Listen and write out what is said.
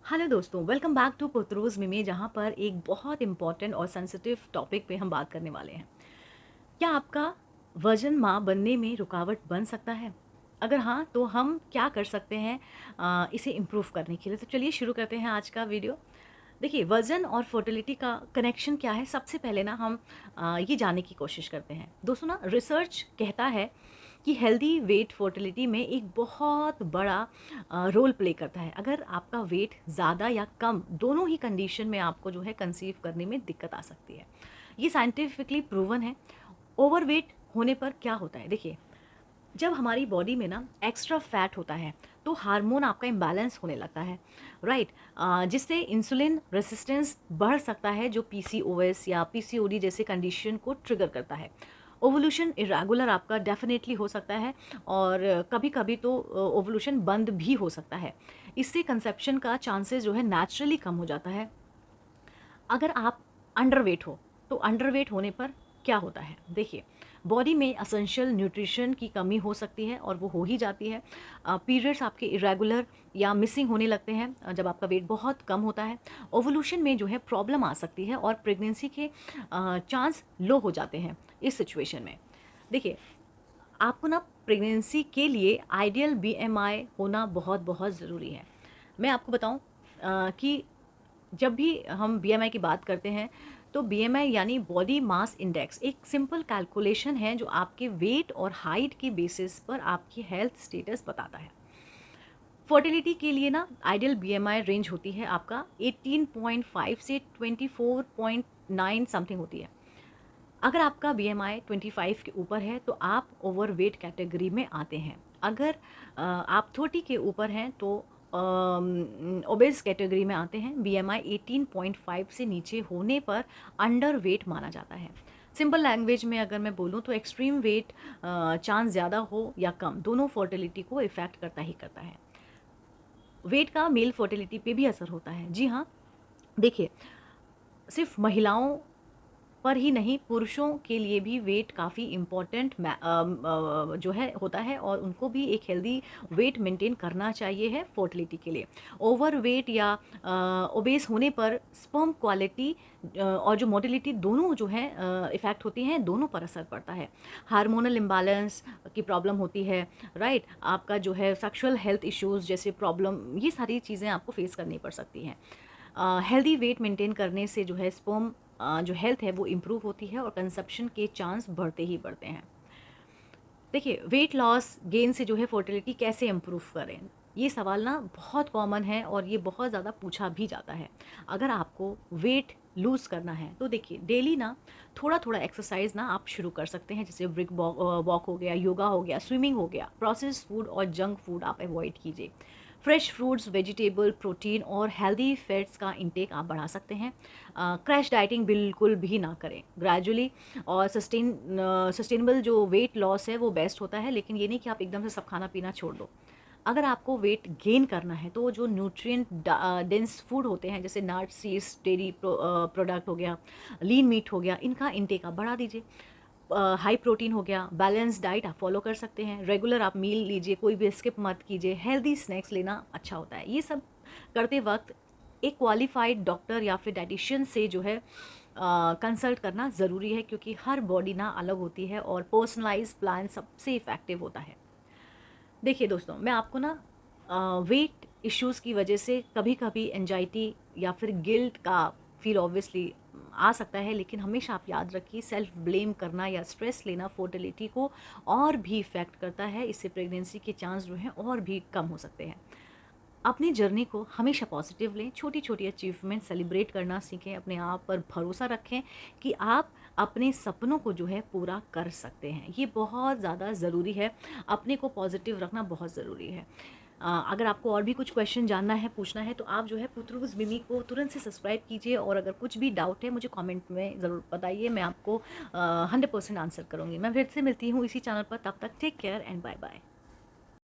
Hello दोस्तों, welcome back to पुत्रूज मिमी, जहाँ पर एक बहुत इंपॉर्टेंट और सेंसिटिव टॉपिक पे हम बात करने वाले हैं। क्या आपका वजन माँ बनने में रुकावट बन सकता है? अगर हाँ, तो हम क्या कर सकते हैं इसे इम्प्रूव करने के लिए? तो चलिए शुरू करते हैं आज का वीडियो। देखिए, वज़न और फर्टिलिटी का कनेक्शन क्या है? सबसे पहले ना हम ये जानने की कोशिश करते हैं। दोस्तों ना, रिसर्च कहता है कि हेल्दी वेट फर्टिलिटी में एक बहुत बड़ा रोल प्ले करता है। अगर आपका वेट ज़्यादा या कम, दोनों ही कंडीशन में आपको जो है कंसीव करने में दिक्कत आ सकती है। ये साइंटिफिकली प्रूवन है। ओवरवेट होने पर क्या होता है? देखिए, जब हमारी बॉडी में ना एक्स्ट्रा फैट होता है तो हार्मोन आपका इम्बैलेंस होने लगता है, राइट। जिससे इंसुलिन रेसिस्टेंस बढ़ सकता है, जो पीसीओएस या पीसीओडी जैसे कंडीशन को ट्रिगर करता है। ओवुलेशन इरेगुलर आपका डेफिनेटली हो सकता है, और कभी कभी तो ओवुलेशन बंद भी हो सकता है। इससे कंसेप्शन का चांसेस जो है नेचुरली कम हो जाता है। अगर आप अंडरवेट हो, तो अंडरवेट होने पर क्या होता है? देखिए, बॉडी में असेंशियल न्यूट्रिशन की कमी हो सकती है, और वो हो ही जाती है। पीरियड्स आपके इरेगुलर या मिसिंग होने लगते हैं जब आपका वेट बहुत कम होता है। ओवुलेशन में जो है प्रॉब्लम आ सकती है, और प्रेगनेंसी के चांस लो हो जाते हैं इस सिचुएशन में। देखिए, आपको ना प्रेगनेंसी के लिए आइडियल बीएमआई होना बहुत बहुत ज़रूरी है। मैं आपको बताऊं कि जब भी हम बीएमआई की बात करते हैं, तो बीएमआई यानी बॉडी मास इंडेक्स एक सिंपल कैलकुलेशन है जो आपके वेट और हाइट के बेसिस पर आपकी हेल्थ स्टेटस बताता है। फर्टिलिटी के लिए ना आइडियल बीएमआई रेंज होती है आपका 18.5 से 24.9 समथिंग होती है। अगर आपका बीएमआई 25 के ऊपर है तो आप ओवरवेट कैटेगरी में आते हैं। अगर आप 30 के ऊपर हैं तो ओबेस कैटेगरी में आते हैं। बीएमआई 18.5 से नीचे होने पर अंडर वेट माना जाता है। सिंपल लैंग्वेज में अगर मैं बोलूँ तो एक्सट्रीम वेट चांस ज़्यादा हो या कम, दोनों फर्टिलिटी को इफ़ेक्ट करता ही करता है। वेट का मेल फर्टिलिटी पे भी असर होता है। जी हाँ, देखिए, सिर्फ महिलाओं पर ही नहीं, पुरुषों के लिए भी वेट काफ़ी इम्पोर्टेंट जो है होता है, और उनको भी एक हेल्दी वेट मेंटेन करना चाहिए है फर्टिलिटी के लिए। ओवर वेट या ओबेस होने पर स्पर्म क्वालिटी और जो मोटिलिटी दोनों जो है इफ़ेक्ट होती हैं, दोनों पर असर पड़ता है। हार्मोनल इम्बैलेंस की प्रॉब्लम होती है, राइट। आपका जो है सेक्सुअल हेल्थ इश्यूज़ जैसे प्रॉब्लम, ये सारी चीज़ें आपको फेस करनी पड़ सकती हैं। हेल्दी वेट मेंटेन करने से जो है स्पर्म जो हेल्थ है वो इम्प्रूव होती है, और कंसेप्शन के चांस बढ़ते ही बढ़ते हैं। देखिए, वेट लॉस गेन से जो है फर्टिलिटी कैसे इम्प्रूव करें, ये सवाल ना बहुत कॉमन है, और ये बहुत ज़्यादा पूछा भी जाता है। अगर आपको वेट लूज़ करना है तो देखिए, डेली ना थोड़ा थोड़ा एक्सरसाइज ना आप शुरू कर सकते हैं, जैसे ब्रिक वॉक हो गया, योगा हो गया, स्विमिंग हो गया। प्रोसेस्ड फूड और जंक फूड आप अवॉइड कीजिए। फ्रेश फ्रूट्स, वेजिटेबल, प्रोटीन और हेल्दी फैट्स का इंटेक आप बढ़ा सकते हैं। क्रैश डाइटिंग बिल्कुल भी ना करें। ग्रेजुअली और सस्टेनेबल जो वेट लॉस है वो बेस्ट होता है, लेकिन ये नहीं कि आप एकदम से सब खाना पीना छोड़ दो। अगर आपको वेट गेन करना है तो जो न्यूट्रिएंट डेंस फूड होते हैं, जैसे नट्स, सीड्स, डेयरी प्रोडक्ट हो गया, लीन मीट हो गया, इनका इंटेक आप बढ़ा दीजिए। हाई प्रोटीन हो गया, बैलेंस डाइट आप फॉलो कर सकते हैं। रेगुलर आप मील लीजिए, कोई भी स्किप मत कीजिए। हेल्दी स्नैक्स लेना अच्छा होता है। ये सब करते वक्त एक क्वालिफाइड डॉक्टर या फिर डाइटिशियन से जो है कंसल्ट करना ज़रूरी है, क्योंकि हर बॉडी ना अलग होती है, और पर्सनलाइज प्लान सबसे इफ़ेक्टिव होता है। देखिए दोस्तों, मैं आपको ना वेट इश्यूज़ की वजह से कभी कभी एंजाइटी या फिर गिल्ट का फील ऑब्वियसली आ सकता है, लेकिन हमेशा आप याद रखिए, सेल्फ ब्लेम करना या स्ट्रेस लेना फर्टिलिटी को और भी इफ़ेक्ट करता है। इससे प्रेगनेंसी के चांस जो हैं और भी कम हो सकते हैं। अपनी जर्नी को हमेशा पॉजिटिव लें, छोटी छोटी अचीवमेंट सेलिब्रेट करना सीखें, अपने आप पर भरोसा रखें कि आप अपने सपनों को जो है पूरा कर सकते हैं। ये बहुत ज़्यादा ज़रूरी है, अपने को पॉजिटिव रखना बहुत ज़रूरी है। अगर आपको और भी कुछ क्वेश्चन जानना है, पूछना है, तो आप जो है पुत्रुज मिमी को तुरंत से सब्सक्राइब कीजिए, और अगर कुछ भी डाउट है मुझे कमेंट में ज़रूर बताइए, मैं आपको 100% आंसर करूँगी। मैं फिर से मिलती हूँ इसी चैनल पर, तब तक take care and bye bye.